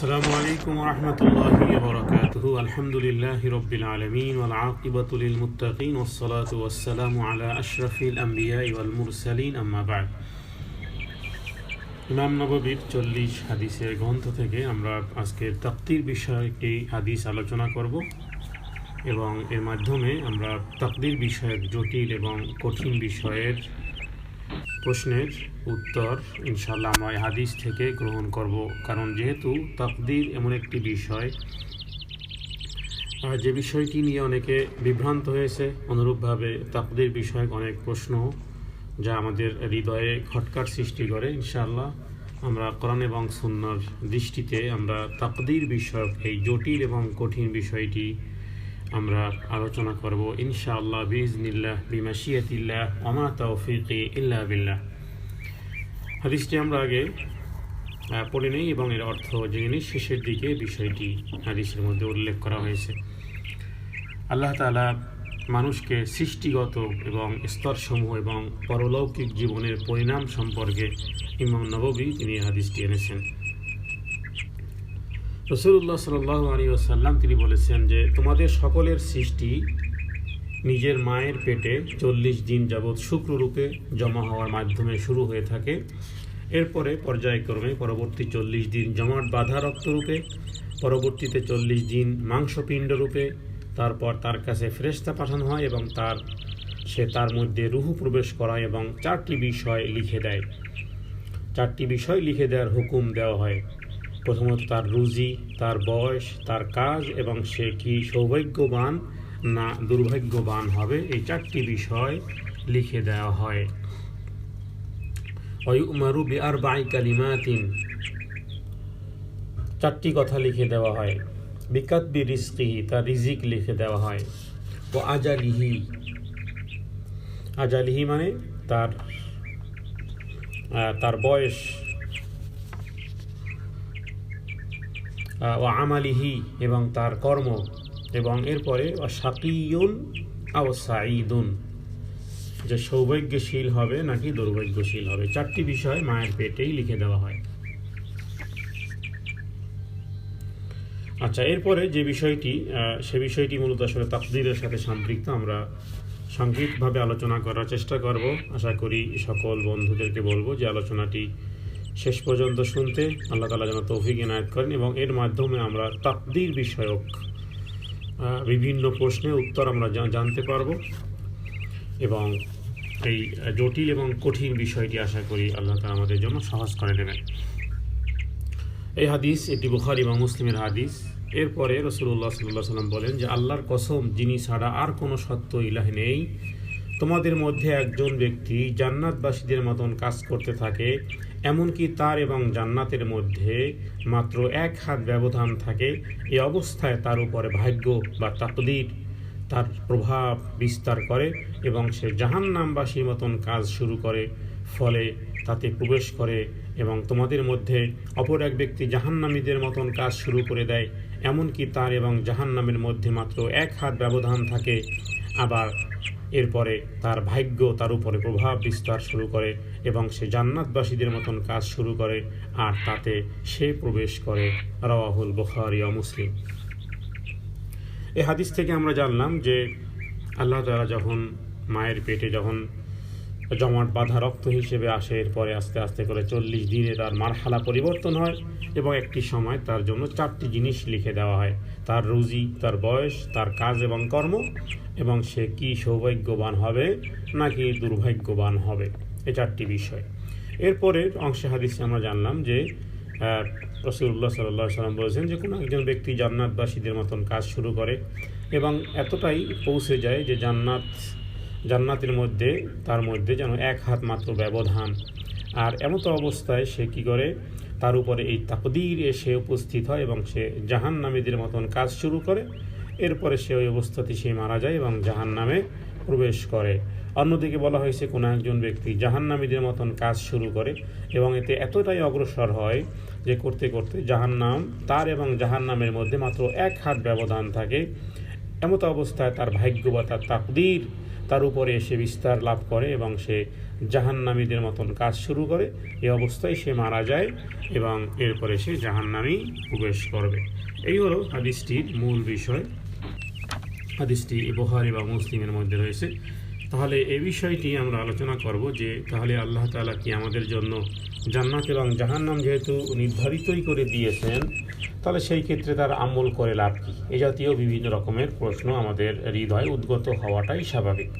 السلام عليكم ورحمة الله وبركاته. الحمد لله رب العالمين والعاقبة للمتقين والصلاة والسلام على أشرف الأنبياء والمرسلين أما بعد. ইমাম নববীর 40 হাদিসের গ্রন্থ থেকে আমরা আজকে তাকদীর বিষয়টি হাদিস আলোচনা করব এবং এর মাধ্যমে আমরা তাকদীর বিষয়ক জটিল এবং কঠিন বিষয়ের প্রশ্নের উত্তর ইনশাআল্লাহ আমরা এই হাদিস থেকে গ্রহণ করব। কারণ যেহেতু তাকদীর এমন একটি বিষয় যে বিষয়টি নিয়ে অনেকে বিভ্রান্ত হয়েছে, অনুরূপভাবে তাকদীর বিষয়ক অনেক প্রশ্ন যা আমাদের হৃদয়ে খটকার সৃষ্টি করে, ইনশাআল্লাহ আমরা কোরআন এবং সুন্নাহর দৃষ্টিতে আমরা তাকদীর বিষয়ক এই জটিল এবং কঠিন বিষয়টি আমরা আলোচনা করব ইনশাআল্লাহ বিইজনিল্লাহ বিমাশিয়াতিল্লাহ ওয়া মা তাওফীকি ইল্লা বিল্লাহ। হাদিসটি আমরা আগে পড়ে নেই এবং এর অর্থ জেনে নিই। শেষের দিকে বিষয়টি হাদিসের মধ্যে উল্লেখ করা হয়েছে। আল্লাহ তাআলা মানুষকে সৃষ্টিগত এবং স্তরসমূহ এবং পরলৌকিক জীবনের পরিণাম সম্পর্কে ইমাম নববী তিনি হাদিসটি এনেছেন। রাসূলুল্লাহ সাল্লাল্লাহু আলাইহি ওয়াসাল্লাম তিনি বলেছেন যে তোমাদের সকলের সৃষ্টি নিজের মায়ের পেটে 40 দিন যাবৎ শুক্ররূপে জমা হওয়ার মাধ্যমে শুরু হয়ে থাকে। এরপরে পর্যায়ক্রমে পরবর্তী 40 দিন জমাট বাঁধা রক্তরূপে, পরবর্তীতে 40 দিন মাংসপিণ্ডরূপে, তারপর তার কাছে ফেরেশতা পাঠানো হয় এবং সে তার মধ্যে রূহ প্রবেশ করায় এবং 4টি বিষয় লিখে দেয়। 4টি বিষয় লিখে দেওয়ার হুকুম দেওয়া হয়। প্রথমত তার রুজি, তার বয়স, তার কাজ এবং সে কি সৌভাগ্যবান না দুর্ভাগ্যবান হবে, এই 4টি বিষয় লিখে দেওয়া হয়। ওয়ুমারু বিআরবা'i কালিমাতিন, 4টি কথা লিখে দেওয়া হয়। বিকাতবি রিজকিহি, তার রিজিক লিখে দেওয়া হয়। ও আজালিহি, আজালিহি মানে তার বয়স। ও আমালিহি এবং তার কর্ম, এবং এরপরে শাকিয়ুন আও সাঈদুন, যে সৌভাগ্যশীল হবে নাকি দুর্ভাগ্যশীল হবে। 4টি বিষয় মায়ের পেটেই লিখে দেওয়া হয়। আচ্ছা, এরপরে যে বিষয়টি সে বিষয়টি মূলত আসলে তাকদীরের সাথে সম্পৃক্ত। আমরা সংক্ষিপ্তভাবে আলোচনা করার চেষ্টা করব। আশা করি সকল বন্ধুদেরকে বলবো যে আলোচনাটি শেষ পর্যন্ত শুনতে। আল্লাহ তাআলা যেন তৌফিক এনায়েত করেন এবং এর মাধ্যমে আমরা তাকদীর বিষয়ক বিভিন্ন প্রশ্নের উত্তর আমরা জানতে পারব এবং এই জটিল এবং কঠিন বিষয়টি আশা করি আল্লাহ তাআলা আমাদের জন্য সহজ করে দেবেন। এই হাদিস এটি বুখারী এবং মুসলিমের হাদিস। এরপরে রাসূলুল্লাহ সাল্লাল্লাহু আলাইহি ওয়াসাল্লাম বলেন যে আল্লাহর কসম, যিনি ছাড়া আর কোনো সত্য ইলাহ নেই, তোমাদের মধ্যে একজন ব্যক্তি জান্নাতবাসীদের মতন কাজ করতে থাকে, এমনকি তার এবং জান্নাতের মধ্যে মাত্র 1 হাত ব্যবধান থাকে। এই অবস্থায় তার উপরে ভাগ্য বা তাকদীর তার প্রভাব বিস্তার করে এবং সে জাহান্নামবাসীর মতন কাজ শুরু করে, ফলে তাতে প্রবেশ করে। এবং তোমাদের মধ্যে অপর এক ব্যক্তি জাহান্নামীদের মতন কাজ শুরু করে দেয়, এমনকি তার এবং জাহান্নামের মধ্যে মাত্র 1 হাত ব্যবধান থাকে। আবার এরপরে তার ভাগ্য তার উপরে প্রভাব বিস্তার শুরু করে এবং সে জান্নাতবাসীদের মতন কাজ শুরু করে আর তাতে সে প্রবেশ করে। রাওয়াহুল বুখারী ও মুসলিম। এই হাদিস থেকে আমরা জানলাম যে আল্লাহ তাআলা যখন মায়ের পেটে যখন জমাট বাঁধা রক্ত হিসেবে আসে, এরপরে আস্তে আস্তে করে 40 দিনে তার মারহালা পরিবর্তন হয় এবং একটি সময় তার জন্য 4টি জিনিস লিখে দেওয়া হয়: তার রুজি, তার বয়স, তার কাজ এবং কর্ম, এবং সে কি সৌভাগ্যবান হবে নাকি দুর্ভাগ্যবান হবে, এই 4টি বিষয়। এরপরের অংশে হাদিসে আমরা জানলাম যে রাসূলুল্লাহ সাল্লাল্লাহু আলাইহি ওয়াসাল্লাম বলেছেন যে কোনো একজন ব্যক্তি জান্নাতবাসীদের মতন কাজ শুরু করে এবং এতটাই পৌঁছে যায় যে জান্নাতের মধ্যে তার মধ্যে যেন 1 হাত মাত্র ব্যবধান। আর এমতো অবস্থায় সে কি করে, তার উপরে এই তাকদীর এসে উপস্থিত হয় এবং সে জাহান্নামীদের মতন কাজ শুরু করে। এরপরে সে ওই অবস্থাতে সে মারা যায় এবং জাহান্নামে প্রবেশ করে। অন্যদিকে বলা হয়েছে কোনো একজন ব্যক্তি জাহান্নামীদের মতন কাজ শুরু করে এবং এতে এতটাই অগ্রসর হয় যে করতে করতে জাহান্নাম তার এবং জাহান্নামের মধ্যে মাত্র 1 হাত ব্যবধান থাকে। এমতো অবস্থায় তার ভাগ্য বা তার তাকদীর তার উপরে এসে বিস্তার লাভ করে এবং সে জাহান্নামীদের মতন কাজ শুরু করে। এই অবস্থায় সে মারা যায় এবং এরপরে সে জাহান্নামী প্রবেশ করবে। এই হলো হাদিসটির মূল বিষয়। হাদিসটি বুখারী বা মুসলিমের মধ্যে রয়েছে। তাহলে এই বিষয়টি আমরা আলোচনা করব যে তাহলে আল্লাহ তাআলা কি আমাদের জন্য জান্নাত এবং জাহান্নাম যেহেতু নির্ধারিতই করে দিয়েছেন, তাহলে সেই ক্ষেত্রে তার আমল করে লাভ কী? এই জাতীয় বিভিন্ন রকমের প্রশ্ন আমাদের হৃদয়ে উদ্গত হওয়াটাই স্বাভাবিক।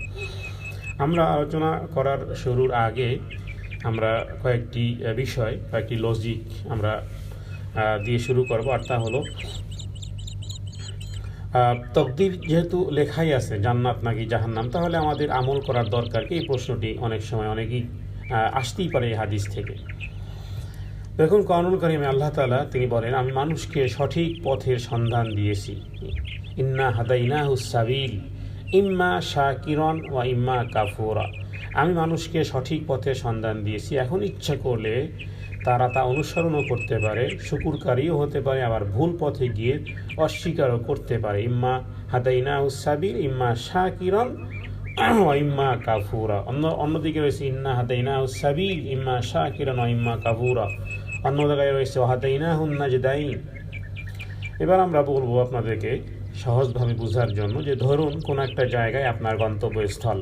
আমরা আলোচনা করার শুরুর আগে আমরা কয়েকটি লজিক আমরা দিয়ে শুরু করব। আর তা হলো, তকদির যেহেতু লেখাই আছে জান্নাত নাকি জাহান্নাম, তাহলে আমাদের আমল করার দরকার কি? এই প্রশ্নটি অনেক সময় অনেকেই আসতেই পারে এই হাদিস থেকে। দেখুন, কোরআনুল কারীমে আল্লাহ তাআলা তিনি বলেন, আমি মানুষকে সঠিক পথের সন্ধান দিয়েছি। ইন্না হাদাইনাহুস সাবিল ইম্মা শাকিরান ওয়া ইম্মা কাফুরা। আমি মানুষকে সঠিক পথের সন্ধান দিয়েছি। এখন ইচ্ছা করলে তারা তা অনুসরণও করতে পারে, শুকুরকারীও হতে পারে, আবার ভুল পথে গিয়ে অস্বীকারও করতে পারে। ইম্মা হাদাইনাহুস সাবিল ইম্মা শাকিরান ওয়া ইম্মা কাফুরা। অন্যদিকে রয়েছে ইন্না হাদাইনাহুস সাবিল ইম্মা শাকিরান ওয়া ইম্মা কাফুরা। অন্য জায়গায় রয়েছে ওয়া হাদাইনাহুন নাজদাইন। এবার আমরা বলবো আপনাদেরকে সহজভাবে বোঝার জন্য যে ধরুন কোন একটা জায়গায় আপনার গন্তব্যস্থল।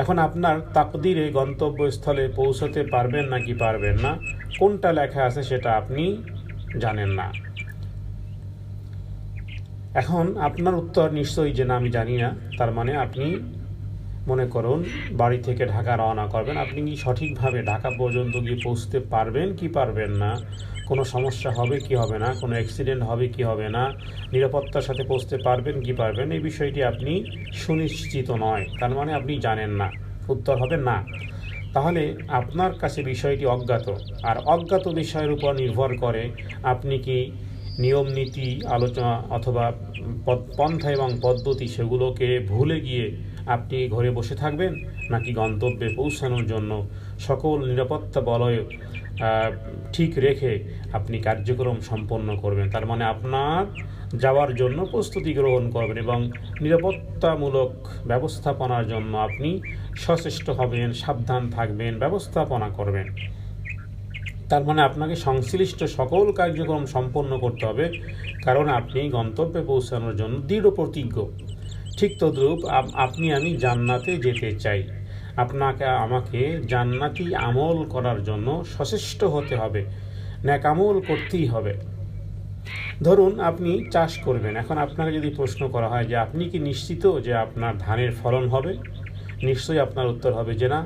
এখন আপনার তাকদিরে গন্তব্যস্থলে পৌঁছতে পারবেন নাকি পারবেন না, কোনটা লেখা আছে সেটা আপনি জানেন না। এখন আপনার উত্তর নিশ্চয়ই যে না, আমি জানি না। তার মানে আপনি মনে করুন বাড়ি থেকে ঢাকা রওনা করবেন, আপনি কি সঠিকভাবে ঢাকা পর্যন্ত গিয়ে পৌঁছতে পারবেন কি পারবেন না, কোনো সমস্যা হবে কি হবে না, কোনো অ্যাক্সিডেন্ট হবে কি হবে না, নিরাপত্তার সাথে পৌঁছতে পারবেন কি পারবেন, এই বিষয়টি আপনি সুনিশ্চিত নয়। তার মানে আপনি জানেন না। উত্তর হবে না। তাহলে আপনার কাছে বিষয়টি অজ্ঞাত, আর অজ্ঞাত বিষয়ের উপর নির্ভর করে আপনি কি নিয়ম নীতি আলোচনা অথবা পন্থা এবং পদ্ধতি সেগুলোকে ভুলে গিয়ে আপনি ঘরে বসে থাকবেন, নাকি গন্তব্যে পৌঁছানোর জন্য সকল নিরাপত্তা বলয় ঠিক রেখে আপনি কার্যক্রম সম্পন্ন করবেন। তার মানে আপনার যাওয়ার জন্য প্রস্তুতি গ্রহণ করবেন এবং নিরাপত্তামূলক ব্যবস্থাপনার জন্য আপনি সচেষ্ট হবেন, সাবধান থাকবেন, ব্যবস্থাপনা করবেন। তার মানে আপনাকে সংশ্লিষ্ট সকল কার্যক্রম সম্পন্ন করতে হবে, কারণ আপনি গন্তব্যে পৌঁছানোর জন্য দৃঢ় প্রতিজ্ঞ। ঠিক তদ্রূপ আপনি আমি জান্নাতে যেতে চাই, আপনাকে আমাকে জান্নাতি আমল করার জন্য সচেষ্ট হতে হবে, নেক আমল করতেই হবে। ধরুন আপনি চাষ করবেন। এখন আপনাকে যদি প্রশ্ন করা হয় যে আপনি কি নিশ্চিত যে আপনার ধানের ফলন হবে, নিশ্চয়ই আপনার উত্তর হবে যে না।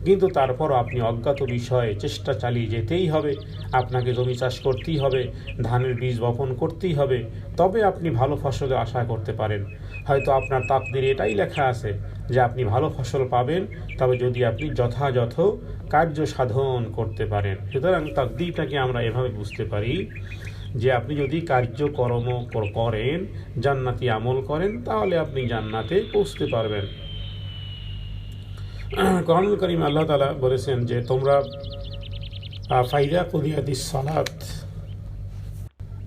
কিন্তু তারপরও আপনি অজ্ঞাত বিষয়ে চেষ্টা চালিয়ে যেতেই হবে, আপনাকে জমি চাষ করতেই হবে, ধানের বীজ বপন করতেই হবে, তবে আপনি ভালো ফসলের আশা করতে পারেন। হয়তো আপনার তাকদিরে এটাই লেখা আছে যে আপনি ভালো ফসল পাবেন, তবে যদি আপনি যথাযথ কার্য সাধন করতে পারেন। সুতরাং তাকদিরটাকে আমরা এভাবে বুঝতে পারি যে আপনি যদি কার্যকর্ম করেন, জান্নাতি আমল করেন, তাহলে আপনি জান্নাতে পৌঁছতে পারবেন। কোরআনুল কারীম আল্লাহ তাআলা বলেছেন যে তোমরা ফাইদা কুদিয়াতিস সালাত,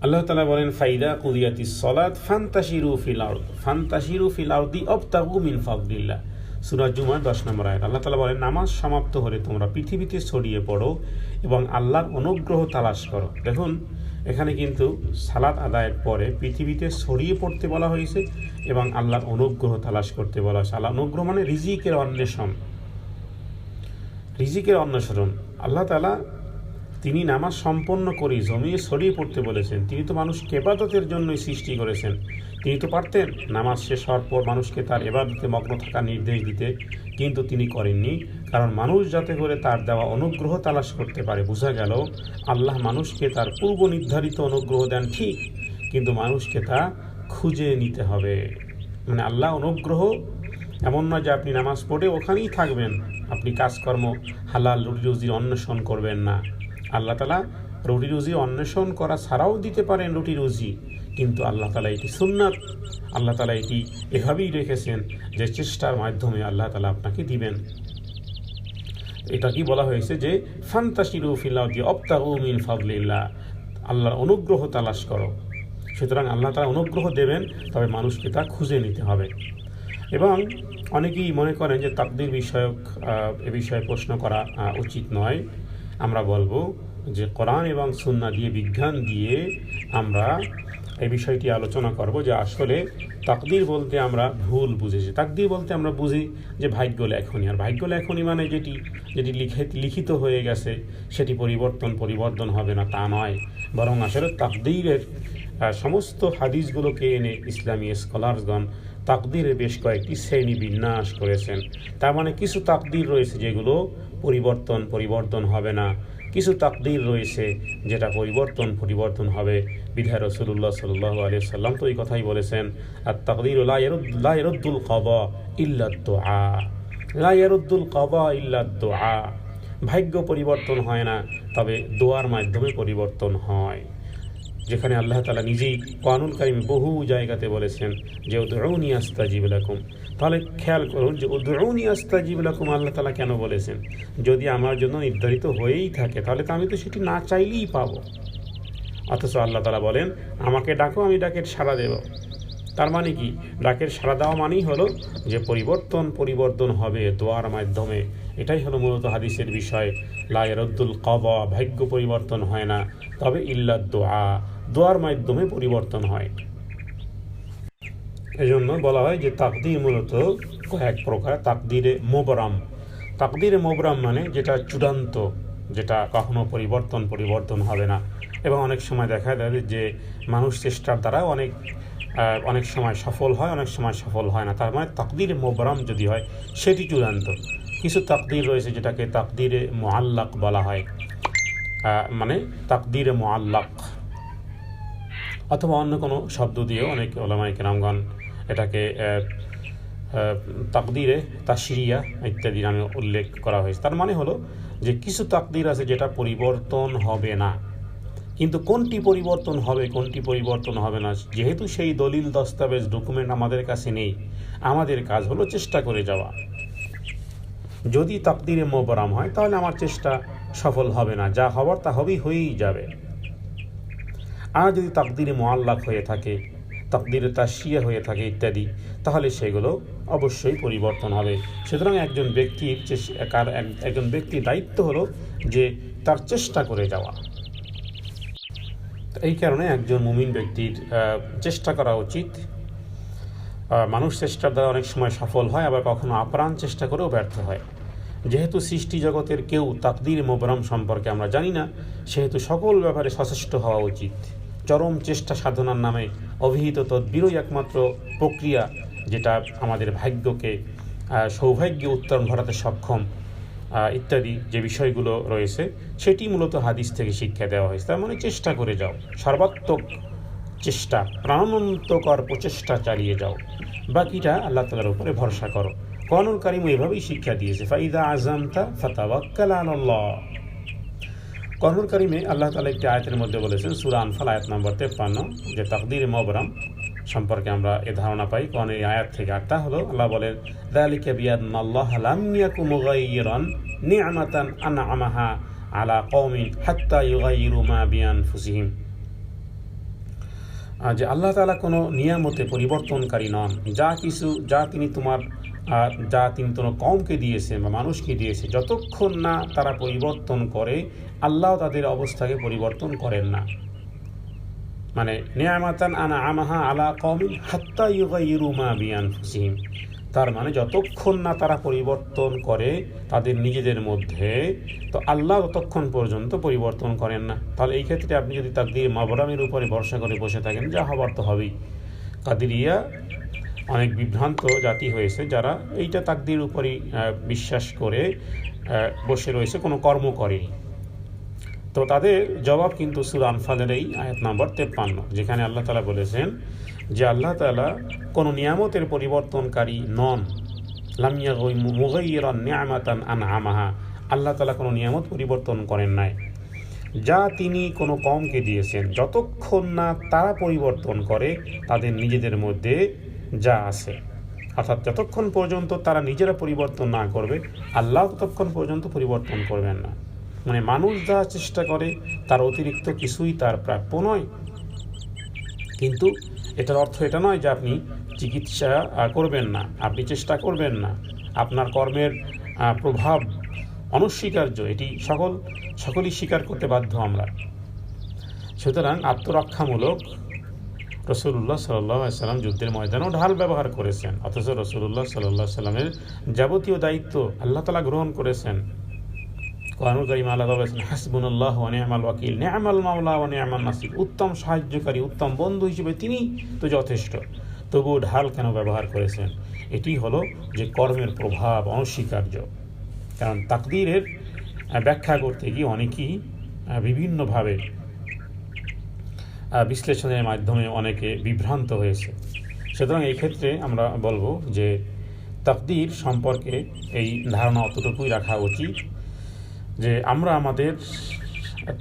আল্লাহ তাআলা বলেন ফাইদা কুদিয়াতিস সালাত ফান্তাশিরু ফিল আরদি ওয়াবতাগু মিন ফাদলিল্লাহ। সূরা জুমার 10 নম্বর আয়াত। আল্লাহ তাআলা বলেন নামাজ সমাপ্ত হলে তোমরা পৃথিবীতে ছড়িয়ে পড়ো এবং আল্লাহর অনুগ্রহ তালাশ করো। দেখুন এখানে কিন্তু সালাত আদায়ের পরে পৃথিবীতে ছড়িয়ে পড়তে বলা হয়েছে এবং আল্লাহর অনুগ্রহ তালাশ করতে বলা হয়েছে। আল্লাহ অনুগ্রহ মানে রিজিকের অন্বেষণ, রিজিকের অন্বেষণ। আল্লাহ তাআলা তিনি নামাজ সম্পন্ন করে জমিয়ে ছড়িয়ে পড়তে বলেছেন। তিনি তো মানুষকে ইবাদতের জন্যই সৃষ্টি করেছেন। তিনি তো পারতেন নামাজ শেষ হওয়ার পর মানুষকে তার ইবাদতে মগ্ন থাকার নির্দেশ দিতে, কিন্তু তিনি করেননি, কারণ মানুষ যাতে করে তার দেওয়া অনুগ্রহ তালাশ করতে পারে। বোঝা গেল আল্লাহ মানুষকে তার পূর্ব নির্ধারিত অনুগ্রহ দেন ঠিক, কিন্তু মানুষকে তা খুঁজে নিতে হবে। মানে আল্লাহ অনুগ্রহ এমন নয় যে আপনি নামাজ পড়ে ওখানেই থাকবেন, আপনি কাজকর্ম হালাল রুটি রুজির অন্বেষণ করবেন না। আল্লাহ তাআলা রুটি রুজি অন্বেষণ করা ছাড়াও দিতে পারেন রুটি রুজি, কিন্তু আল্লাহ তাআলা এটি সুন্নাত, আল্লাহ তাআলা এটি এভাবেই রেখেছেন যে চেষ্টার মাধ্যমে আল্লাহ তাআলা আপনাকে দিবেন। এটা কি বলা হয়েছে যে ফান্তাশিরু ফিল আরদি ওয়াবতাগু মিন ফাদলিল্লাহ, আল্লাহর অনুগ্রহ তালাশ করো। সুতরাং আল্লাহ তাআলা অনুগ্রহ দেবেন, তবে মানুষকে তা খুঁজে নিতে হবে। এবং অনেকেই মনে করেন যে তাকদীর বিষয়ক এ বিষয়ে প্রশ্ন করা উচিত নয়। আমরা বলবো যে কোরআন এবং সুন্নাহ দিয়ে, বিজ্ঞান দিয়ে আমরা এই বিষয়টি আলোচনা করব যে আসলে তাকদীর বলতে আমরা ভুল বুঝেছি। তাকদীর বলতে আমরা বুঝি যে ভাগ্য লেখনী, আর ভাগ্য লেখনী মানে যেটি লিখিত হয়ে গেছে সেটি পরিবর্তন হবে না, তা নয়। বরং আসলে তাকদীরের সমস্ত হাদিসগুলোকে এনে ইসলামী স্কলারসগণ তাকদীরের বেশ কয়েকটি শ্রেণী বিন্যাস করেছেন। তার মানে কিছু তাকদীর রয়েছে যেগুলো পরিবর্তন হবে না, কিছু তাকদীর রয়েছে যেটা পরিবর্তন হবে। বিধায় রাসূলুল্লাহ সাল্লাল্লাহু আলাইহি ওয়াসাল্লাম তো এই কথাই বলেছেন, আত-তাকদীরু লা ইয়ারুদ্দুল কাদা ইল্লা দুআ, লা ইয়ারুদ্দুল কাদা ইল্লা দুআ। ভাগ্য পরিবর্তন হয় না, তবে দোয়ার মাধ্যমে পরিবর্তন হয়। যেখানে আল্লাহ তাআলা নিজেই কোরআনুল কারীমে বহু জায়গাতে বলেছেন যে উদউনি আস্তাজিব লাকুম। তাহলে খেয়াল করুন যে উদউনি আস্তাজিব লাকুম আল্লাহ তাআলা কেন বলেছেন? যদি আমার জন্য নির্ধারিত হয়েই থাকে তাহলে তো আমি তো সেটি না চাইলেই পাবো। অথচ আল্লাহ তাআলা বলেন আমাকে ডাকো, আমি ডাকের সাড়া দেব। তার মানে কি? ডাকের সাড়া দেওয়া মানেই হলো যে পরিবর্তন হবে দোয়ার মাধ্যমে। এটাই হলো মূলত হাদিসের বিষয়। লা ইয়ারুদ্দুল কাদা, ভাগ্য পরিবর্তন হয় না, তবে ইল্লা দুআ, দোয়ার মাধ্যমে পরিবর্তন হয়। এজন্য বলা হয় যে তাকদীর মূলত কয়েক প্রকার। তাকদীরে মোবরাম মানে যেটা চূড়ান্ত, যেটা কখনো পরিবর্তন হবে না। এবং অনেক সময় দেখা যায় যে মানুষ চেষ্টার দ্বারা অনেক সময় সফল হয়, অনেক সময় সফল হয় না। তার মানে তাকদীরে মোবরাম যদি হয় সেটি চূড়ান্ত। কিছু তাকদীর রয়েছে যেটাকে তাকদীরে মুআল্লাক বলা হয়, মানে তাকদীরে মুআল্লাক, অথবা অন্য কোনো শব্দ দিয়েও অনেক উলামায়ে কেরামগণ এটাকে তাকদীরে তাশরিয়া ইত্যাদি নামে উল্লেখ করা হয়েছে। তার মানে হলো যে কিছু তাকদীর আছে যেটা পরিবর্তন হবে না, কিন্তু কোনটি পরিবর্তন হবে কোনটি পরিবর্তন হবে না, যেহেতু সেই দলিল দস্তাবেজ ডকুমেন্ট আমাদের কাছে নেই, আমাদের কাজ হলো চেষ্টা করে যাওয়া। যদি তাকদীরে মোবরাম হয় তাহলে আমার চেষ্টা সফল হবে না, যা হওয়ার তা হয়েই যাবে। আর যদি তাকদীরে মুআল্লাক হয়ে থাকে, তাকদীরে তাশরিয়া হয়ে থাকে ইত্যাদি, তাহলে সেগুলো অবশ্যই পরিবর্তন হবে। সুতরাং একজন ব্যক্তির দায়িত্ব হলো যে তার চেষ্টা করে যাওয়া। এই কারণে একজন মুমিন ব্যক্তির চেষ্টা করা উচিত। মানুষ চেষ্টার দ্বারা অনেক সময় সফল হয়, আবার কখনো আপ্রাণ চেষ্টা করেও ব্যর্থ হয়। যেহেতু সৃষ্টি জগতের কেউ তাকদীর মোবরাম সম্পর্কে আমরা জানি না, সেহেতু সকল ব্যাপারে সচেষ্ট হওয়া উচিত। চরম চেষ্টা সাধনার নামে অভিহিত তদবিরই একমাত্র প্রক্রিয়া যেটা আমাদের ভাগ্যকে সৌভাগ্যে উত্তরণ ঘটাতে সক্ষম ইত্যাদি যে বিষয়গুলো রয়েছে সেটি মূলত হাদিস থেকে শিক্ষা দেওয়া হয়েছে। তার মানে চেষ্টা করে যাও, সর্বাত্মক চেষ্টা, প্রাণান্তকর প্রচেষ্টা চালিয়ে যাও, বাকিটা আল্লাহ তাআলার উপরে ভরসা করো। কোরআনুল কারীম এভাবেই শিক্ষা দিয়েছে, ফাইদা আযামতা ফাতাওয়াক্কাল আলাল্লাহ। কোরআনুল কারীমে আল্লাহ তাআলা একটি আয়াতের মধ্যে বলেছেন, সূরা আনফাল আয়াত নম্বর 53, যে তাকদীরে মুবরাম সম্পর্কে আমরা এ ধারণা পাই কোরআন এই আয়াত থেকে। আরটা হলো আল্লাহ বলেন, যালিকা বিআন্নাল্লাহ লাম ইয়াকু মুগায়্যিরান নি'মাতান আন'আমাহা আলা কওমিন হাত্তা ইউগায়্যিরু মা বিআনফুসিহিম। যে আল্লাহ তাআলা কোনো নিয়ামতে পরিবর্তনকারী নন, যা তিনি কোনো কওমকে দিয়েছেন বা মানুষকে দিয়েছে, যতক্ষণ না তারা পরিবর্তন করে আল্লাহ তাদের অবস্থাকে পরিবর্তন করেন না। মানে নিয়ামাতান আন'আমাহা আলা কওমিন হাত্তা ইউগায়্যিরু মা বিআনফুসিহিম, তার মানে যতক্ষণ না তারা পরিবর্তন করে তাদের নিজেদের মধ্যে, তো আল্লাহ ততক্ষণ পর্যন্ত পরিবর্তন করেন না। তাহলে এই ক্ষেত্রে আপনি যদি তাকদীর মুবরামের উপরে ভরসা করে বসে থাকেন, যা হবার তো হবেই। কাদেরিয়া অনেক বিভ্রান্ত জাতি হয়েছে যারা এইটা তাকদীর উপরই বিশ্বাস করে বসে রয়েছে, কোনো কর্ম করেনি। তো তাদের জবাব কিন্তু সূরা আনফালের এই আয়াত নম্বর 53, যেখানে আল্লাহ তাআলা বলেছেন যে আল্লাহ তাআলা কোনো নিয়ামতের পরিবর্তনকারী নন। লাম ইয়াকু মুগায়্যিরান নি'মাতান আন'আমাহা, আল্লাহ তাআলা কোনো নিয়ামত পরিবর্তন করেন নাই যা তিনি কোনো কওমকে দিয়েছেন, যতক্ষণ না তারা পরিবর্তন করে তাদের নিজেদের মধ্যে যা আছে। অর্থাৎ যতক্ষণ পর্যন্ত তারা নিজেরা পরিবর্তন না করবে আল্লাহ ততক্ষণ পর্যন্ত পরিবর্তন করবেন না। মানে মানুষ যা চেষ্টা করে তার অতিরিক্ত কিছুই তার প্রাপ্য নয়। কিন্তু এটার অর্থ এটা নয় যে আপনি চিকিৎসা করবেন না, আপনি চেষ্টা করবেন না, আপনার কর্মের প্রভাব অনস্বীকার্য, এটি সকলেই স্বীকার করতে বাধ্য আমরা। সুতরাং আত্মরক্ষামূলক রসুল্লাহ সাল্লাল্লাহু আলাইহি ওয়াসাল্লাম যুদ্ধের ময়দানেও ঢাল ব্যবহার করেছেন, অথচ রসুল্লাহ সাল্লাল্লাহু আলাইহি ওয়াসাল্লামের যাবতীয় দায়িত্ব আল্লাহ তাআলা গ্রহণ করেছেন। কোরআনুল কারীমে আল্লাহ তাআলা বলেছেন, হাসবুনাল্লাহু ওয়া নি'মাল ওয়াকিল, নি'মাল মাওলা ওয়া নি'মান নাসির, উত্তম সাহায্যকারী, উত্তম বন্ধু হিসেবে তিনি তো যথেষ্ট। তবুও ঢাল কেন ব্যবহার করেছেন? এটি হলো যে কর্মের প্রভাব অনস্বীকার্য। কারণ তাকদীরের ব্যাখ্যা করতে গিয়ে অনেকেই বিভিন্নভাবে বিশ্লেষণের মাধ্যমে অনেকে বিভ্রান্ত হয়েছে। সুতরাং এই ক্ষেত্রে আমরা বলবো যে তাকদীর সম্পর্কে এই ধারণা অতটুকুই রাখা উচিত যে আমরা আমাদের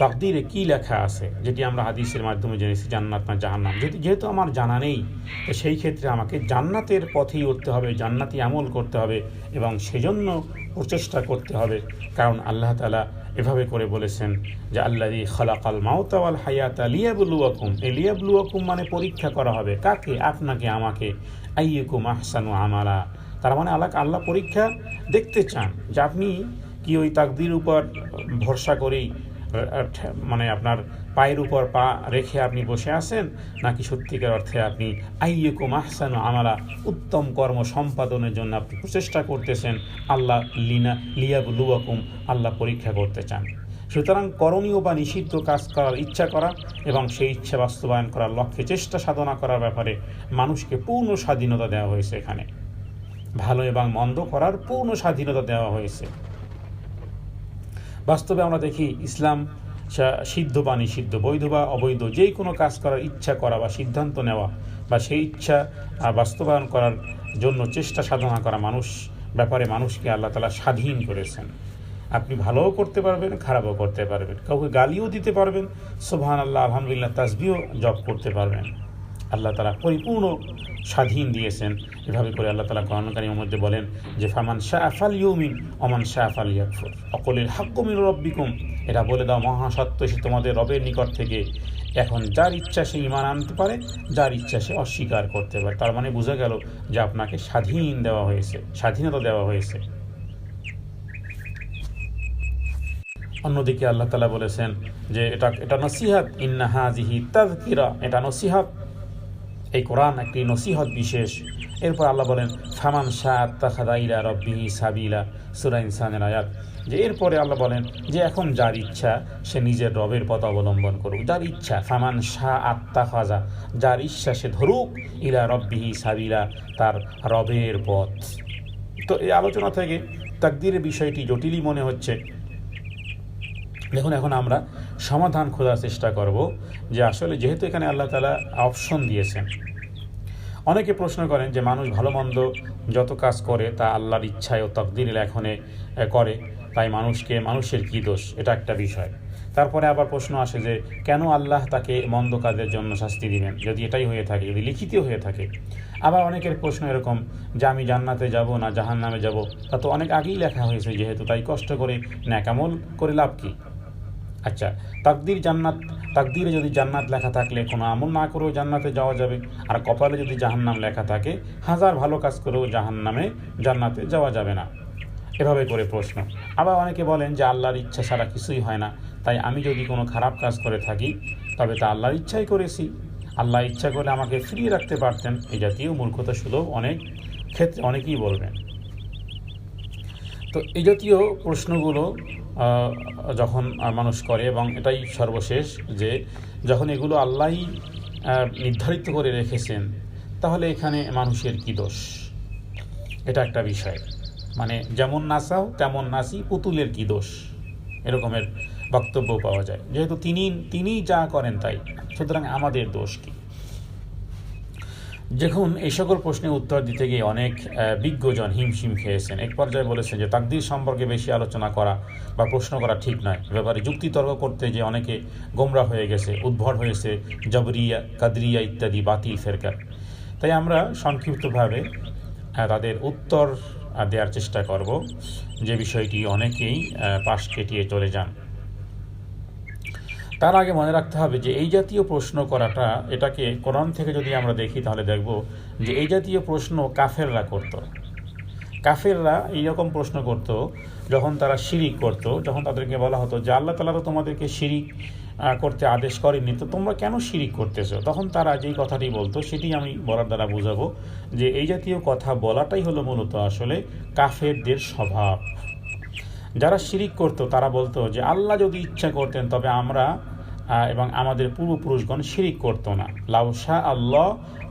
তাকদীরে কী লেখা আছে, যেটি আমরা হাদিসের মাধ্যমে জেনেছি জান্নাত না জাহান্নাম, যেহেতু আমার জানা নেই, তো সেই ক্ষেত্রে আমাকে জান্নাতের পথেই উঠতে হবে, জান্নাতি আমল করতে হবে এবং সেজন্য প্রচেষ্টা করতে হবে। কারণ আল্লাহ তাআলা এভাবে করে বলেছেন যে আল্লাযী খালাকাল মাউতা ওয়াল হায়াতা লিয়াবলুয়াকুম, এই লিয়াবলুয়াকুম মানে পরীক্ষা করা হবে কাকে? আপনাকে, আমাকে। আইয়ুকুম আহসানু আমালা, তার মানে আল্লাহ পরীক্ষা দেখতে চান যে আপনি কি ওই তাকদীর উপর ভরসা করেই মানে আপনার পায়ের উপর পা রেখে আপনি বসে আছেন, নাকি সত্যিকার অর্থে আপনি আইয়ুকুম আহসানু আমালা, উত্তম কর্ম সম্পাদনের জন্য আপনি প্রচেষ্টা করতেছেন। আল্লাহ লিয়াবলুয়াকুম, আল্লাহ পরীক্ষা করতে চান। সুতরাং করণীয় বা নিষিদ্ধ কাজ করার ইচ্ছা করা এবং সেই ইচ্ছা বাস্তবায়ন করার লক্ষ্যে চেষ্টা সাধনা করার ব্যাপারে মানুষকে পূর্ণ স্বাধীনতা দেওয়া হয়েছে। এখানে ভালো এবং মন্দ করার পূর্ণ স্বাধীনতা দেওয়া হয়েছে। বাস্তবে আমরা দেখি ইসলাম সিদ্ধ বা নিষিদ্ধ, বৈধ বা অবৈধ, যে কোনো কাজ করার ইচ্ছা করা বা সিদ্ধান্ত নেওয়া বা সেই ইচ্ছা বাস্তবায়ন করার জন্য চেষ্টা সাধনা করা ব্যাপারে মানুষকে আল্লাহ তাআলা স্বাধীন করেছেন। আপনি ভালোও করতে পারবেন, খারাপও করতে পারবেন, কাউকে গালিও দিতে পারবেন, সুবহানাল্লাহ আলহামদুলিল্লাহ তাসবিহ জপ করতে পারবেন। আল্লাহ তাআলা পরিপূর্ণ স্বাধীন দিয়েছেন। এভাবে করে আল্লাহ তাআলা কোরআনুল কারীমের মধ্যে বলেন যে ফামান শাআ ফালইউমিন ওয়া মান শাআ ফালইয়াকফুর ওয়াকুলিল হাক্কু মির রাব্বিকুম, এটা বলে দাও মহাসত্য এসে তোমাদের রবের নিকট থেকে। এখন যার ইচ্ছা সে ঈমান আনতে পারে, যার ইচ্ছা সে অস্বীকার করতে পারে। তার মানে বোঝা গেল যে আপনাকে স্বাধীনতা দেওয়া হয়েছে। অন্যদিকে আল্লাহ তাআলা বলেছেন যে এটা নসিহত, ইন্না হাযিহি তাযকিরা, এটা নসিহত, এই কোরআন একটি নসিহত বিশেষ। এরপর আল্লাহ বলেন ফামান শাআ আত্তাখাযা ইলা রাব্বিহি সাবিলা, সূরা ইনসানের আয়াত। যে এরপরে আল্লাহ বলেন যে এখন যার ইচ্ছা সে নিজের রবের পথ অবলম্বন করুক, যার ইচ্ছা, ফামান শাআ আত্তাখাযা, যার ইচ্ছা সে ধরুক, ইলা রাব্বিহি সাবিলা, তার রবের পথ। তো এই আলোচনা থেকে তাকদীরের বিষয়টি জটিলই মনে হচ্ছে। দেখুন, এখন আমরা সমাধান খোঁজার চেষ্টা করব যে আসলে যেহেতু এখানে আল্লাহ তাআলা অপশন দিয়েছেন, অনেকে প্রশ্ন করেন যে মানুষ ভালো মন্দ যত কাজ করে তা আল্লাহর ইচ্ছায় ও তাকদীরে লেখনে করে, তাই মানুষের কী দোষ? এটা একটা বিষয়। তারপরে আবার প্রশ্ন আসে যে কেন আল্লাহ তাকে মন্দ কাজের জন্য শাস্তি দিবেন যদি এটাই হয়ে থাকে, যদি লিখিত হয়ে থাকে। আবার অনেকের প্রশ্ন এরকম যে আমি জান্নাতে যাব না জাহান্নামে যাব, তা তো অনেক আগেই লেখা হয়েছে যেহেতু, তাই কষ্ট করে ন্যাকামল করে লাভ কি? আচ্ছা, তাকদীরে যদি জান্নাত লেখা থাকলে কোনো আমল না করেও জান্নাতে যাওয়া যাবে, আর কপালে যদি জাহান্নাম লেখা থাকে হাজার ভালো কাজ করেও জান্নাতে যাওয়া যাবে না। এভাবে করে প্রশ্ন। আবার অনেকে বলেন যে আল্লাহর ইচ্ছা ছাড়া কিছুই হয় না, তাই আমি যদি কোনো খারাপ কাজ করে থাকি তবে তা আল্লাহর ইচ্ছাই করেছি, আল্লাহ ইচ্ছা করলে আমাকে ফিরিয়ে রাখতে পারতেন। এই জাতীয় মূর্খতা সুলভ অনেক ক্ষেত্রে অনেকেই বলবেন। তো এই জাতীয় প্রশ্নগুলো যখন মানুষ করে, এবং এটাই সর্বশেষ যে যখন এগুলো আল্লাহই নির্ধারিত করে রেখেছেন, তাহলে এখানে মানুষের কি দোষ? এটা একটা বিষয়। মানে যেমন নাচাও তেমন নাচি, পুতুলের কি দোষ? এরকমের বক্তব্য পাওয়া যায়। যেহেতু তিনি যা করেন তাই, সুতরাং আমাদের দোষ কি? দেখুন, এই সকল প্রশ্নের উত্তর দিতে গিয়ে অনেক বিজ্ঞজন হিমশিম খেয়েছেন। এক পর্যায়ে বলেছেন যে তাকদীর সম্পর্কে বেশি আলোচনা করা বা প্রশ্ন করা ঠিক নয়। ব্যাপারে যুক্তিতর্ক করতে যে অনেকে গোমরা হয়ে গেছে, উদ্ভট হয়েছে জবরিয়া, কাদরিয়া ইত্যাদি বাতিল ফেরকা। তাই আমরা সংক্ষিপ্তভাবে তাদের উত্তর দেওয়ার চেষ্টা করব, যে বিষয়টি অনেকেই পাশ কেটিয়ে চলে যান। তার আগে মনে রাখতে হবে যে এই জাতীয় প্রশ্ন করাটা, এটাকে কোরআন থেকে যদি আমরা দেখি তাহলে দেখব যে এই জাতীয় প্রশ্ন কাফেররা করত। কাফেররা এইরকম প্রশ্ন করত যখন তারা শিরিক করত, যখন তাদেরকে বলা হতো যে আল্লাহ তাআলা তো তোমাদেরকে শিরিক করতে আদেশ করেননি, তো তোমরা কেন শিরিক করতেছো, তখন তারা যেই কথাটি বলতো সেটি আমি বলার দ্বারা বোঝাবো যে এই জাতীয় কথা বলাটাই হলো মূলত আসলে কাফেরদের স্বভাব। যারা শিরিক করত তারা বলতো যে আল্লাহ যদি ইচ্ছা করতেন তবে আমরা এবং আমাদের পূর্বপুরুষগণ শিরিক করতো না। লাউ শাআ আল্লাহ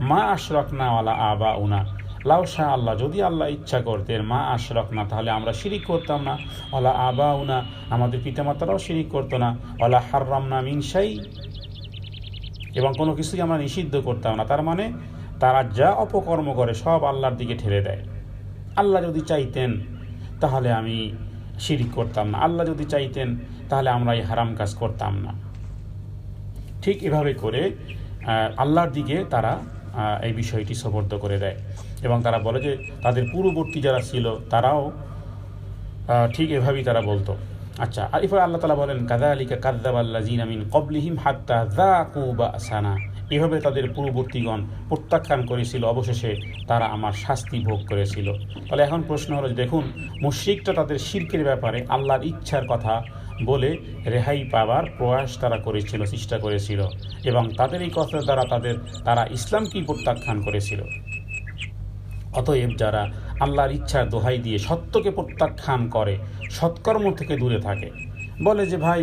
মা আশরাকনা ওয়ালা আবাউনা, লাউ শাআ আল্লাহ, যদি আল্লাহ ইচ্ছা করতেন, মা আশরাকনা, তাহলে আমরা শিরিক করতাম না, ওয়ালা আবাউনা, আমাদের পিতামাতারাও শিরিক করতো না, ওয়ালা হাররামনা মিন শাই, এবং কোনো কিছুই আমরা নিষিদ্ধ করতাম না। তার মানে তারা যা অপকর্ম করে সব আল্লাহর দিকে ঠেলে দেয়। আল্লাহ যদি চাইতেন তাহলে আমি শিরিক করতাম না, আল্লাহ যদি চাইতেন তাহলে আমরা এই হারাম কাজ করতাম না। ঠিক এভাবে করে আল্লাহর দিকে তারা এই বিষয়টি সুপর্দ করে দেয় এবং তারা বলে যে তাদের পূর্ববর্তী যারা ছিল তারাও ঠিক এভাবেই তারা বলতো। আচ্ছা, আর এরপরে আল্লাহ তাআলা বলেন কাযালিকা কাযযাবাল্লাযীনা মিন ক্বাবলিহিম হাত্তা যাকু বা'সানা, এভাবে তাদের পূর্ববর্তীগণ প্রত্যাখ্যান করেছিল, অবশেষে তারা আমার শাস্তি ভোগ করেছিল। তাহলে এখন প্রশ্ন হলো, দেখুন মুশরিকরা তাদের শিরকের ব্যাপারে আল্লাহর ইচ্ছার কথা বলে রেহাই পাবার প্রয়াস তারা করেছিল, চেষ্টা করেছিল, এবং তাদের এই কথার দ্বারা তারা ইসলামকেই প্রত্যাখ্যান করেছিল। অতএব যারা আল্লাহর ইচ্ছার দোহাই দিয়ে সত্যকে প্রত্যাখ্যান করে, সৎকর্ম থেকে দূরে থাকে, বলে যে ভাই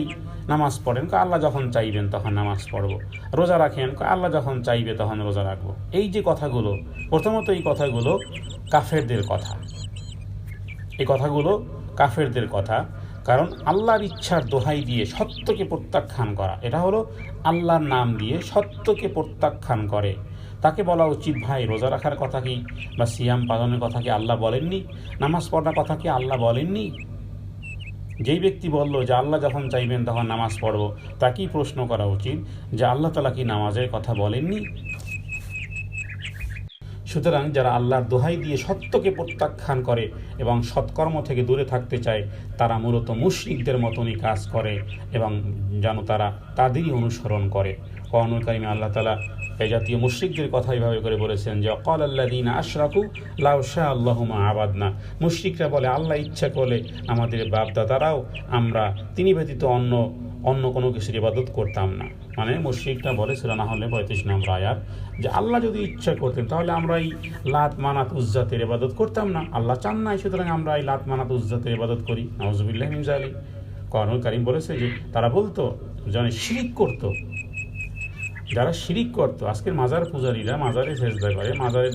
নামাজ পড়েন, আল্লাহ যখন চাইবেন তখন নামাজ পড়ব, রোজা রাখেন, আল্লাহ যখন চাইবে তখন রোজা রাখবো, এই যে কথাগুলো, প্রথমত এই কথাগুলো কাফেরদের কথা, এই কথাগুলো কাফেরদের কথা। কারণ আল্লাহর ইচ্ছার দোহাই দিয়ে সত্যকে প্রত্যাখ্যান করা, এটা হলো আল্লাহর নাম দিয়ে সত্যকে প্রত্যাখ্যান করে। তাকে বলা উচিত, ভাই রোজা রাখার কথা কি বা সিয়াম পালনের কথা কি আল্লাহ বলেননি? নামাজ পড়ার কথা কি আল্লাহ বলেননি? যেই ব্যক্তি বলল যে আল্লাহ যখন চাইবেন তখন নামাজ পড়ব, তাকেই প্রশ্ন করা উচিত যে আল্লাহ তাআলা কি নামাজের কথা বলেননি? সুতরাং যারা আল্লাহর দোহাই দিয়ে সত্যকে প্রত্যাখ্যান করে এবং সৎকর্ম থেকে দূরে থাকতে চায়, তারা মূলত মুশরিকদের মতনই কাজ করে এবং যেন তারা তাদেরই অনুসরণ করে। কোরআনুল কারীমে আল্লাহ তাআলা এই জাতীয় মুশরিকদের কথা এভাবে করে বলেছেন যে ক্বালাল্লাযীনা আশরাকু লাউ শাআ আল্লাহু মা আবাদনা, মুশরিকরা বলে আল্লাহ ইচ্ছা করলে আমাদের বাপ-দাদারাও আমরা তিনি ব্যতীত অন্য কোনো কিছুর ইবাদত করতাম না। মানে মুশরিকরা বলে, সূরা নাহলে 35 নম্বর আয়াত, যে আল্লাহ যদি ইচ্ছা করতেন তাহলে আমরা এই লাত মানাত উজ্জাতের ইবাদত করতাম না, আল্লাহ চান নাই সুতরাং আমরা এই লাত মানাত উজ্জাতের ইবাদত করি। নাউযুবিল্লাহি মিন যালিক। কোরআনুল কারীম বলেছে যে তারা বলতো, যারা শিরিক করতো, যারা শিরিক করতো, আজকের মাজার পূজারীরা মাজারে সেজদা করে, মাজারে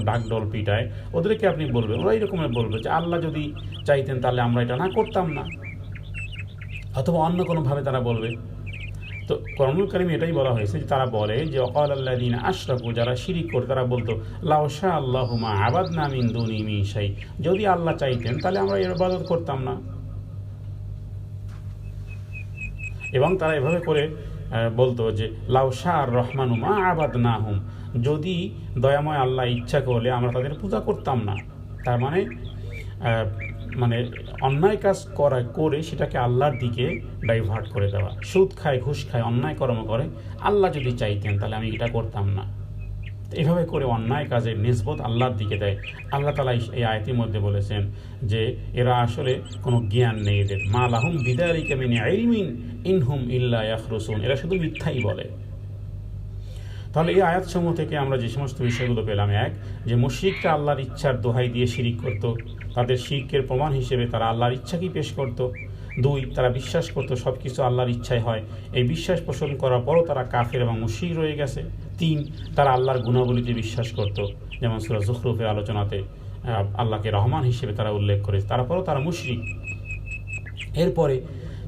ডাক ডল পিটায়, ওদেরকে আপনি বলবেন, ওরা এরকম বলবে যে আল্লাহ যদি চাইতেন তাহলে আমরা এটা না করতাম না, অথবা অন্য কোনোভাবে তারা বলবে। তো কোরআনুল কারীমে এটাই বলা হয়েছে যে তারা বলে যে ওয়াকালাল্লাযীনা আশরাকু, যারা শিরিক করে তারা বলতো লাউ শাআ আল্লাহু মা আবাদনা মিন দুনি মিন শাই, যদি আল্লাহ চাইতেন তাহলে আমরা এর ইবাদত করতাম না। এবং তারা এভাবে করে বলতো যে লাউ শাআ আর রহমানু মা আবাদনাহুম, যদি দয়াময় আল্লাহ ইচ্ছা করলে আমরা তাদের পূজা করতাম না। তার মানে অন্যায় কাজ করে সেটাকে আল্লাহর দিকে ডাইভার্ট করে দেওয়া, সুদ খায়, ঘুষ খায়, অন্যায় কর্ম করে, আল্লাহ যদি চাইতেন তাহলে আমি এটা করতাম না। এভাবে করে অন্যায় কাজের নিসবত আল্লাহর দিকে দেয়। আল্লাহ তাআলা এই আয়াতের মধ্যে বলেছেন যে এরা আসলে কোনো জ্ঞান নেই এদের, মা লাহুম বিযালিকা মিন ইলমিন ইনহুম ইল্লা ইয়াখরুসুন, এরা শুধু মিথ্যাই বলে। তাহলে এই আয়াতসমূহ থেকে আমরা যে সমস্ত বিষয়গুলো পেলাম, এক, যে মুশরিকরা আল্লাহর ইচ্ছার দোহাই দিয়ে শিরিক করত, তাদের শিরকের প্রমাণ হিসেবে তারা আল্লাহর ইচ্ছাকেই পেশ করত। দুই, তারা বিশ্বাস করত সব কিছু আল্লাহর ইচ্ছায় হয়, এই বিশ্বাস পোষণ করার পরও তারা কাফের এবং মুশরিক রয়ে গেছে। তিন, তারা আল্লাহর গুণাবলীতে বিশ্বাস করত, যেমন সূরা যুখরুফের আলোচনাতে আল্লাহকে রহমান হিসেবে তারা উল্লেখ করেছে, তারপরও তারা মুশরিক। এরপরে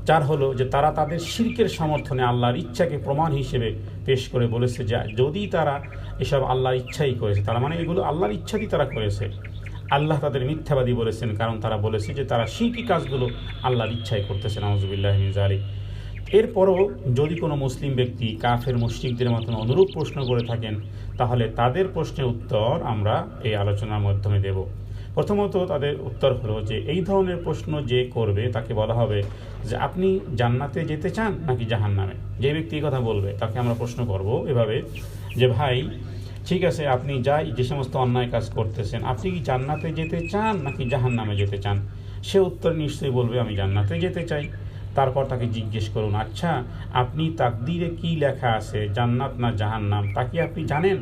চার হলো যে তারা তাদের শিরকের সমর্থনে আল্লাহর ইচ্ছাকে প্রমাণ হিসেবে পেশ করে বলেছে যে যদি তারা এসব আল্লাহর ইচ্ছাই করেছে, তার মানে এগুলো আল্লাহর ইচ্ছাতেই তারা করেছে। আল্লাহ তাদের মিথ্যাবাদী বলেছেন, কারণ তারা বলেছে যে তারা শিরকি কাজগুলো আল্লাহর ইচ্ছায় করতেছে। নাউযুবিল্লাহি মিন যালিক। এরপরও যদি কোনো মুসলিম ব্যক্তি কাফের মুশরিকদের মতন অনুরূপ প্রশ্ন করে থাকেন, তাহলে তাদের প্রশ্নের উত্তর আমরা এই আলোচনার মাধ্যমে দেব। প্রথমত তাদের উত্তর হলো যে এই ধরনের প্রশ্ন যে করবে তাকে বলা হবে যে আপনি জান্নাতে যেতে চান নাকি জাহান্নামে। যে ব্যক্তি এই কথা বলবে তাকে আমরা প্রশ্ন করব এভাবে যে ভাই ঠিক আছে, আপনি যে সমস্ত অন্যায় কাজ করতেছেন, আপনি কি জান্নাতে যেতে চান নাকি জাহান্নামে যেতে চান? সে উত্তর নিশ্চয়ই বলবে আমি জান্নাতে যেতে চাই। তারপর তাকে জিজ্ঞেস করুন, আচ্ছা আপনি তাকদীরে কি লেখা আছে, জান্নাত না জাহান্নাম, তা কি আপনি জানেন?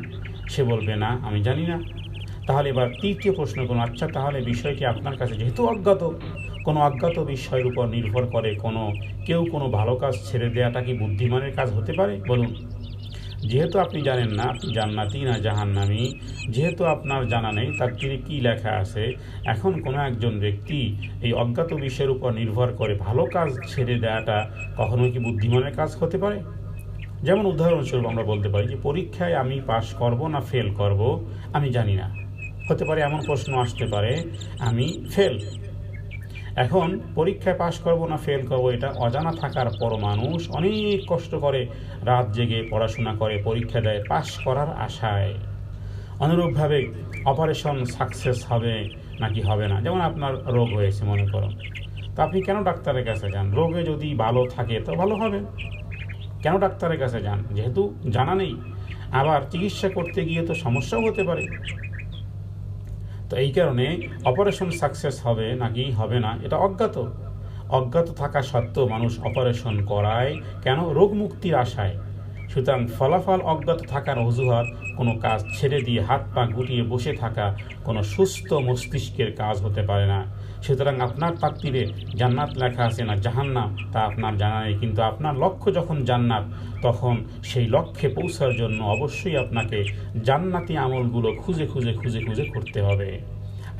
সে বলবে না, আমি জানি না। তাহলে এবার তৃতীয় প্রশ্ন করুন, আচ্ছা তাহলে বিষয়টি আপনার কাছে যেহেতু অজ্ঞাত, কোনো অজ্ঞাত বিষয়ের উপর নির্ভর করে কেউ কোনো ভালো কাজ ছেড়ে দেওয়াটা কি বুদ্ধিমানের কাজ হতে পারে? বলুন। যেহেতু আপনি জানেন না আপনি জান্নাতি না জাহান্নামী, যেহেতু আপনার জানা নেই তাকদীরে কী লেখা আছে, এখন কোনো একজন ব্যক্তি এই অজ্ঞাত বিষয়ের উপর নির্ভর করে ভালো কাজ ছেড়ে দেওয়াটা কখনোই কি বুদ্ধিমানের কাজ হতে পারে? যেমন উদাহরণস্বরূপ আমরা বলতে পারি যে পরীক্ষায় আমি পাশ করব না ফেল করব আমি জানি না। হতে পারে এমন প্রশ্ন আসতে পারে আমি ফেল। এখন পরীক্ষায় পাশ করব না ফেল করব এটা অজানা থাকার পর মানুষ অনেক কষ্ট করে রাত জেগে পড়াশোনা করে পরীক্ষা দেয় পাশ করার আশায়। অনুরূপভাবে অপারেশন সাকসেস হবে নাকি হবে না। যেমন আপনার রোগ হয়েছে মনে করুন, তো আপনি কেন ডাক্তারের কাছে যান? রোগে যদি ভালো থাকে তো ভালো হবে। কেন ডাক্তারের কাছে যান? যেহেতু জানা নেই। আবার চিকিৎসা করতে গিয়ে তো সমস্যাও হতে পারে। তো এই কারণে অপারেশন সাকসেস হবে নাকি হবে না এটা অজ্ঞাত থাকা সত্ত্বেও মানুষ অপারেশন করায় কেন? রোগ মুক্তির আশায়। সুতরাং ফলাফল অজ্ঞাত থাকার অজুহাত কোনো কাজ ছেড়ে দিয়ে হাত পা গুটিয়ে বসে থাকা কোনো সুস্থ মস্তিষ্কের কাজ হতে পারে না। সুতরাং আপনার তাকদীরে জান্নাত লেখা আছে না জাহান্নাম তা আপনার জানা নেই, কিন্তু আপনার লক্ষ্য যখন জান্নাত তখন সেই লক্ষ্যে পৌঁছার জন্য অবশ্যই আপনাকে জান্নাতি আমলগুলো খুঁজে করতে হবে।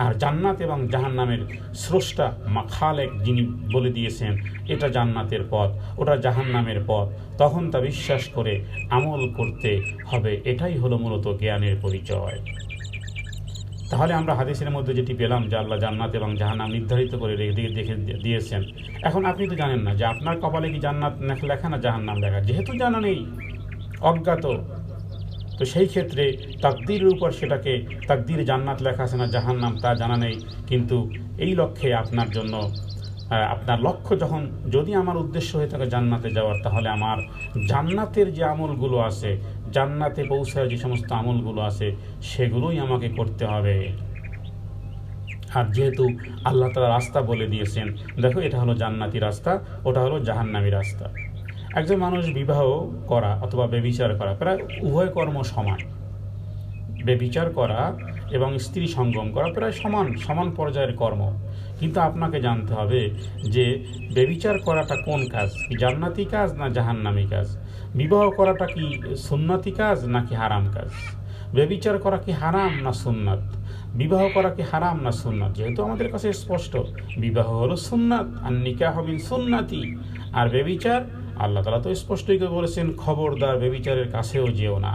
আর জান্নাত এবং জাহান্নামের স্রষ্টা খালেক যিনি বলে দিয়েছেন এটা জান্নাতের পথ, ওটা জাহান্নামের পথ, তখন তা বিশ্বাস করে আমল করতে হবে। এটাই হলো মূলত জ্ঞানের পরিচয়। তাহলে আমরা হাদিসের মধ্যে যেটি পেলাম যে আল্লাহ জান্নাত এবং জাহান্নাম নির্ধারিত করে দেখে দিয়েছেন। এখন আপনি তো জানেন না যে আপনার কপালে কি জান্নাত লেখা না জাহান্নাম লেখা। যেহেতু জানা নেই, অজ্ঞাত, তো সেই ক্ষেত্রে তাকদীরের উপর সেটাকে তাকদীরে জান্নাত লেখা আছে না জাহান্নাম তা জানা নেই। কিন্তু এই লক্ষ্যে আপনার লক্ষ্য যদি আমার উদ্দেশ্য হয়ে থাকে জান্নাতে যাওয়ার, তাহলে আমার জান্নাতের যে আমলগুলো আছে, জান্নাতে পৌঁছার যে সমস্ত আমলগুলো আছে সেগুলোই আমাকে করতে হবে। আর যেহেতু আল্লাহ তাআলা রাস্তা বলে দিয়েছেন, দেখো এটা হলো জান্নাতি রাস্তা, ওটা হলো জাহান্নামী রাস্তা। একজন মানুষ বিবাহ করা অথবা ব্যভিচার করা প্রায় উভয় কর্ম সমান। ব্যভিচার করা এবং স্ত্রী সঙ্গম করা প্রায় সমান পর্যায়ের কর্ম। কিন্তু আপনাকে জানতে হবে যে ব্যভিচার করাটা কোন কাজ, কি জান্নাতি কাজ না জাহান্নামী কাজ? বিবাহ করাটা কি সুন্নতি কাজ নাকি হারাম কাজ? ব্যভিচার করা কি হারাম না সুন্নাত? বিবাহ করা কি হারাম না সুন্নাত? যেহেতু আমাদের কাছে স্পষ্ট বিবাহ হলো সুন্নাত, আর নিকাহ মিন সুন্নাতি। আর ব্যভিচার আল্লাহ তাআলা তো স্পষ্টই করে বলেছেন খবরদার ব্যভিচারের কাছেও যেও না।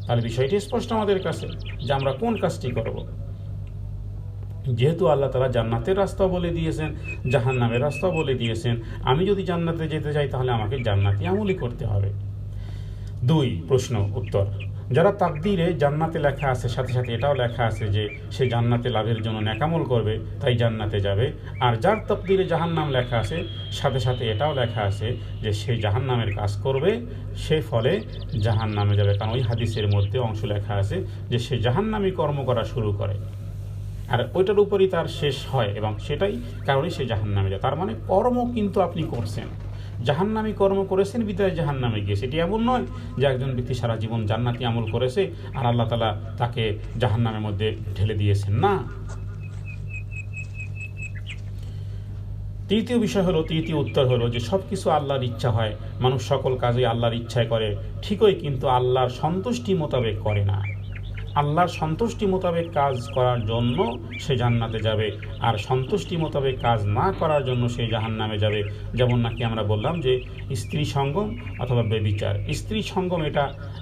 তাহলে বিষয়টি স্পষ্ট আমাদের কাছে যে আমরা কোন কাজটি করব। যেহেতু আল্লাহ তাআলা জান্নাতের রাস্তাও বলে দিয়েছেন, জাহান্নামের রাস্তাও বলে দিয়েছেন, আমি যদি জান্নাতে যেতে চাই তাহলে আমাকে জান্নাতি আমলই করতে হবে। 2 প্রশ্ন উত্তর। যারা তাকদীরে জান্নাতে লেখা আছে সাথে সাথে এটাও লেখা আছে যে সে জান্নাতে লাভের জন্য নেকামল করবে তাই জান্নাতে যাবে, আর যার তাকদীরে জাহান্নাম লেখা আছে সাথে সাথে এটাও লেখা আছে যে সে জাহান্নামের কাজ করবে, সে ফলে জাহান্নামে যাবে। কারণ ওই হাদিসের মধ্যে অংশ লেখা আছে যে সে জাহান্নামী কর্ম করা শুরু করে আর ওইটার উপরই তার শেষ হয় এবং সেটাই কারণে সে জাহান্নামে যায়। তার মানে কর্ম কিন্তু আপনি করছেন, জাহান্নামী কর্ম করেছেন বিদায় জাহান্নামে গিয়েছে। এটি এমন নয় যে একজন ব্যক্তি সারা জীবন জান্নাতি আমল করেছে আর আল্লাহ তাআলা তাকে জাহান্নামের মধ্যে ঢেলে দিয়েছেন, না। তৃতীয় উত্তর হলো যে সব কিছু আল্লাহর ইচ্ছা হয়, মানুষ সকল কাজই আল্লাহর ইচ্ছায় করে ঠিকই, কিন্তু আল্লাহর সন্তুষ্টি মোতাবেক করে না। আল্লাহর সন্তুষ্টি মোতাবেক কাজ করার জন্য সে জান্নাতে যাবে, আর সন্তুষ্টি মোতাবেক কাজ না করার জন্য সে জাহান্নামে যাবে। যেমন নাকি আমরা বললাম যে স্ত্রী সঙ্গম অথবা ব্যভিচার। স্ত্রী সঙ্গম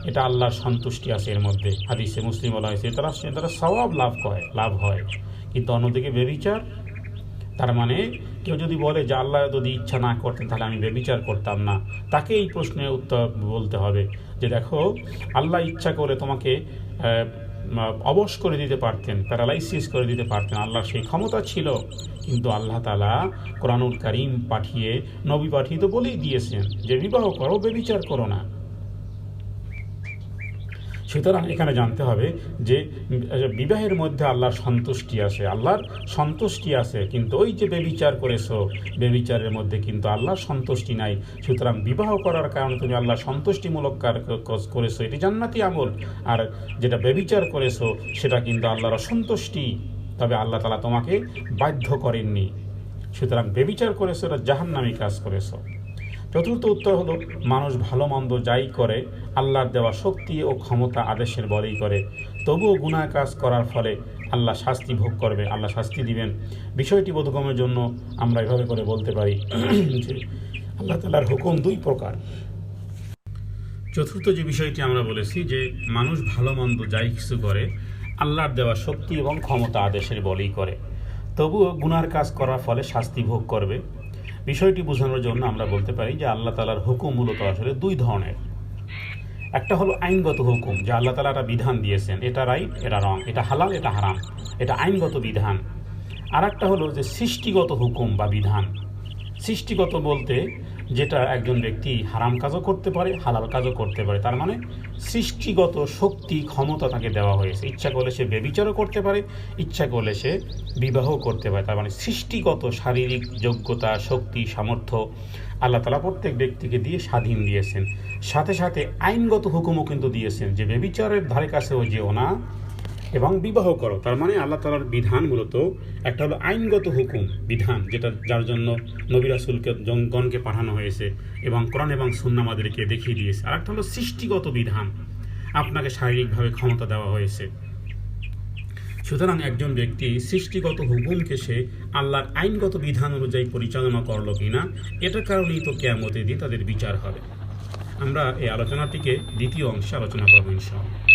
এটা আল্লাহর সন্তুষ্টি আছে এর মধ্যে, হাদিসে মুসলিম বলা হয়েছে তারা সওয়াব লাভ হয়। কিন্তু অন্যদিকে ব্যভিচার, তার মানে কেউ যদি বলে যে আল্লাহ যদি ইচ্ছা না করতেন তাহলে আমি ব্যভিচার করতাম না, তাকে এই প্রশ্নের উত্তর বলতে হবে যে দেখো আল্লাহ ইচ্ছা করে তোমাকে অবশ করে দিতে পারতেন, প্যারালাইসিস করে দিতে পারতেন, আল্লাহর সেই ক্ষমতা ছিল। কিন্তু আল্লাহ তাআলা কোরআনুল কারীম পাঠিয়ে, নবী পাঠিয়ে তো বলেই দিয়েছেন যে বিবাহ করো, ব্যভিচার করো না। সুতরাং এখানে জানতে হবে যে বিবাহের মধ্যে আল্লাহর সন্তুষ্টি আছে, আল্লাহর সন্তুষ্টি আছে, কিন্তু ওই যে ব্যভিচার করেছো, ব্যভিচারের মধ্যে কিন্তু আল্লাহর সন্তুষ্টি নাই। সুতরাং বিবাহ করার কারণে তুমি আল্লাহর সন্তুষ্টিমূলক কাজ করেছো, এটি জান্নাতি আমল। আর যেটা ব্যভিচার করেছো সেটা কিন্তু আল্লাহর অসন্তুষ্টি, তবে আল্লাহ তাআলা তোমাকে বাধ্য করেননি। সুতরাং ব্যভিচার করেছো, এটা জাহান্নামী কাজ করেছো। চতুর্থ উত্তর হলো, মানুষ ভালো মন্দ যাই করে আল্লাহর দেওয়া শক্তি ও ক্ষমতা আদেশের বলেই করে, তবুও গুনাহ কাজ করার ফলে আল্লাহ শাস্তি ভোগ করবে, আল্লাহ শাস্তি দিবেন। বিষয়টি বোধগম্যের জন্য আমরা এভাবে করে বলতে পারি যে আল্লাহ তাআলার হুকুম দুই প্রকার। চতুর্থ যে বিষয়টি আমরা বলেছি যে মানুষ ভালো মন্দ যাই কিছু করে আল্লাহর দেওয়া শক্তি এবং ক্ষমতা আদেশের বলেই করে, তবুও গুনার কাজ করার ফলে শাস্তি ভোগ করবে। বিষয়টি বোঝানোর জন্য আমরা বলতে পারি যে আল্লাহ তাআলার হুকুম মূলত আসলে দুই ধরনের। একটা হলো আইনগত হুকুম, যে আল্লাহ তাআলা একটা বিধান দিয়েছেন, এটা রাইট, এটা রং, এটা হালাল, এটা হারাম, এটা আইনগত বিধান। আর একটা হলো যে সৃষ্টিগত হুকুম বা বিধান। সৃষ্টিগত বলতে যেটা একজন ব্যক্তি হারাম কাজও করতে পারে, হালাল কাজও করতে পারে, তার মানে সৃষ্টিগত শক্তি ক্ষমতা তাকে দেওয়া হয়েছে। ইচ্ছা করলে সে ব্যভিচারও করতে পারে, ইচ্ছা করলে সে বিবাহ করতে পারে। তার মানে সৃষ্টিগত শারীরিক যোগ্যতা, শক্তি, সামর্থ্য আল্লাহ তাআলা প্রত্যেক ব্যক্তিকে দিয়ে স্বাধীন দিয়েছেন। সাথে সাথে আইনগত হুকুমও কিন্তু দিয়েছেন যে ব্যভিচারের ধারে কাছেও যেও না এবং বিবাহ করো। তার মানে আল্লাহ তাআলার বিধান মূলত একটা হলো আইনগত হুকুম, বিধান, যেটা যার জন্য নবী রাসূলকে গণকে পাঠানো হয়েছে এবং কোরআন এবং সুন্নাহ আমাদেরকে দেখিয়ে দিয়েছে। আর একটা হলো সৃষ্টিগত বিধান, আপনাকে শারীরিকভাবে ক্ষমতা দেওয়া হয়েছে। সুতরাং একজন ব্যক্তি সৃষ্টিগত হুকুমকে সে আল্লাহর আইনগত বিধান অনুযায়ী পরিচালনা করলো কিনা, এটার কারণেই তো কিয়ামতের দিন তাদের বিচার হবে। আমরা এই আলোচনাটিকে দ্বিতীয় অংশে আলোচনা করবো ইনশাআল্লাহ।